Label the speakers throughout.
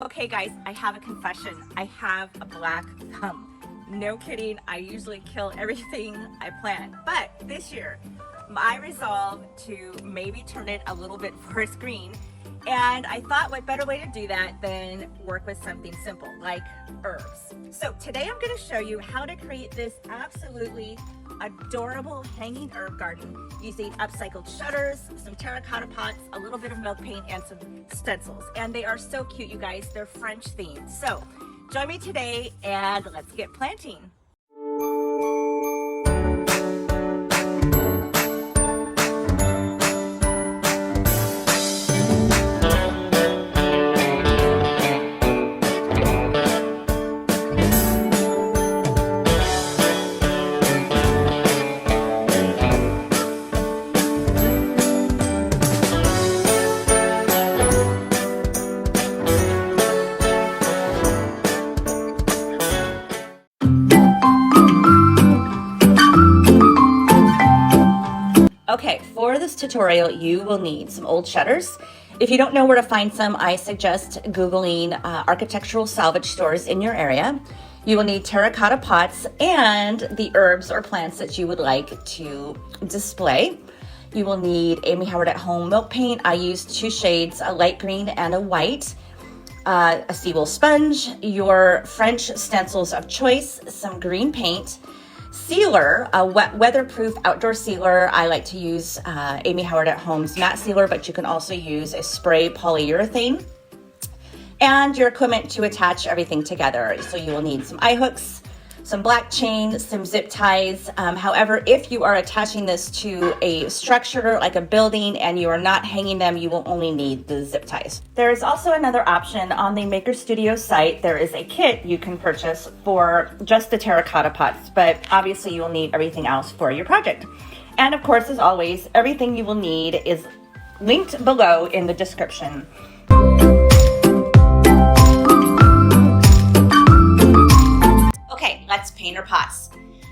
Speaker 1: Okay guys, I have a confession. I have a black thumb. No kidding, I usually kill everything I plant. But this year, my resolve to maybe turn it a little bit forest green. And I thought what better way to do that than work with something simple like herbs. So today I'm going to show you how to create this absolutely adorable hanging herb garden using upcycled shutters, some terracotta pots, a little bit of milk paint, and some stencils. And they are so cute, you guys. They're French themed. So join me today and let's get planting. Okay, for this tutorial, you will need some old shutters. If you don't know where to find some, I suggest Googling architectural salvage stores in your area. You will need terracotta pots and the herbs or plants that you would like to display. You will need Amy Howard at Home milk paint. I used two shades, a light green and a white. A seawool sponge, your French stencils of choice, some green paint, sealer, a weatherproof outdoor sealer. I like to use Amy Howard at Home's matte sealer, but you can also use a spray polyurethane, and your equipment to attach everything together. So you will need some eye hooks, some black chain, some zip ties. However, if you are attaching this to a structure like a building and you are not hanging them, you will only need the zip ties. There is also another option on the Maker Studio site. There is a kit you can purchase for just the terracotta pots, but obviously you will need everything else for your project. And of course, as always, everything you will need is linked below in the description. Okay, let's paint our pots.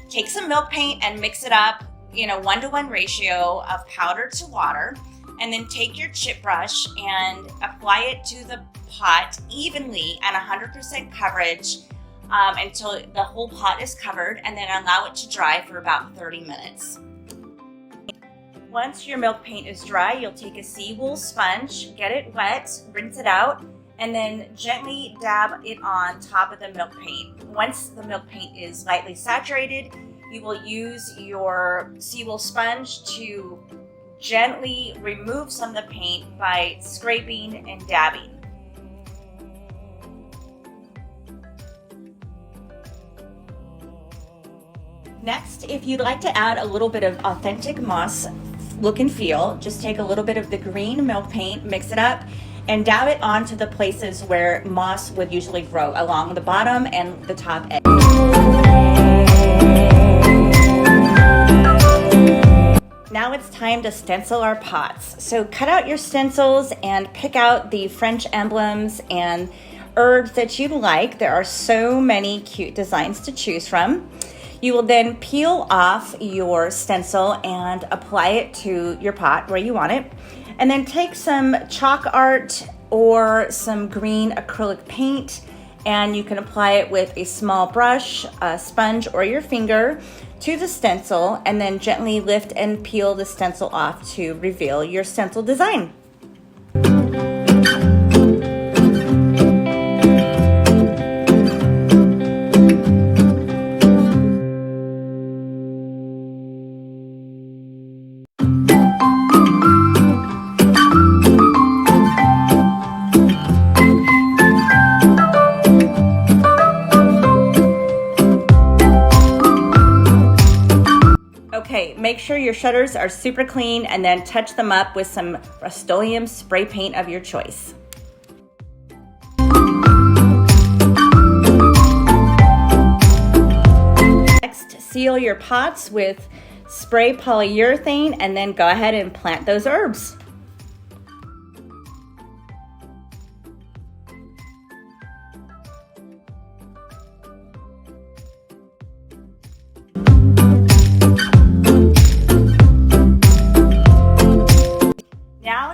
Speaker 1: Take some milk paint and mix it up in a 1-to-1 ratio of powder to water, and then take your chip brush and apply it to the pot evenly at 100% coverage until the whole pot is covered, and then allow it to dry for about 30 minutes. Once your milk paint is dry, you'll take a seawool sponge, get it wet, rinse it out, and then gently dab it on top of the milk paint. Once the milk paint is lightly saturated, you will use your seawool sponge to gently remove some of the paint by scraping and dabbing. Next, if you'd like to add a little bit of authentic moss look and feel, just take a little bit of the green milk paint, mix it up, and dab it onto the places where moss would usually grow, along the bottom and the top edge. Now it's time to stencil our pots. So cut out your stencils and pick out the French emblems and herbs that you like. There are so many cute designs to choose from. You will then peel off your stencil and apply it to your pot where you want it. And then take some chalk art or some green acrylic paint, and you can apply it with a small brush, a sponge, or your finger to the stencil, and then gently lift and peel the stencil off to reveal your stencil design. Okay, make sure your shutters are super clean and then touch them up with some Rust-Oleum spray paint of your choice. Next, seal your pots with spray polyurethane and then go ahead and plant those herbs.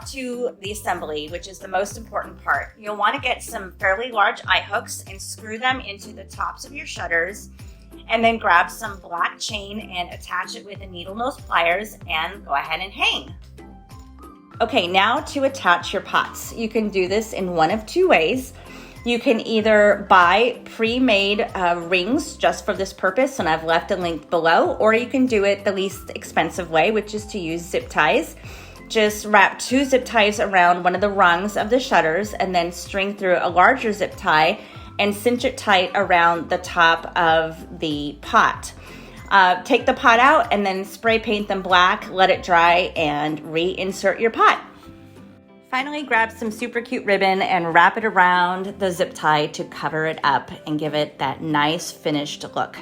Speaker 1: to to the assembly, which is the most important part. You'll want to get some fairly large eye hooks and screw them into the tops of your shutters, and then grab some black chain and attach it with the needle nose pliers and go ahead and hang. Okay, now to attach your pots. You can do this in one of two ways. You can either buy pre-made rings just for this purpose, and I've left a link below, or you can do it the least expensive way, which is to use zip ties. Just wrap 2 zip ties around one of the rungs of the shutters and then string through a larger zip tie and cinch it tight around the top of the pot. Take the pot out and then spray paint them black, let it dry, and reinsert your pot. Finally, grab some super cute ribbon and wrap it around the zip tie to cover it up and give it that nice finished look.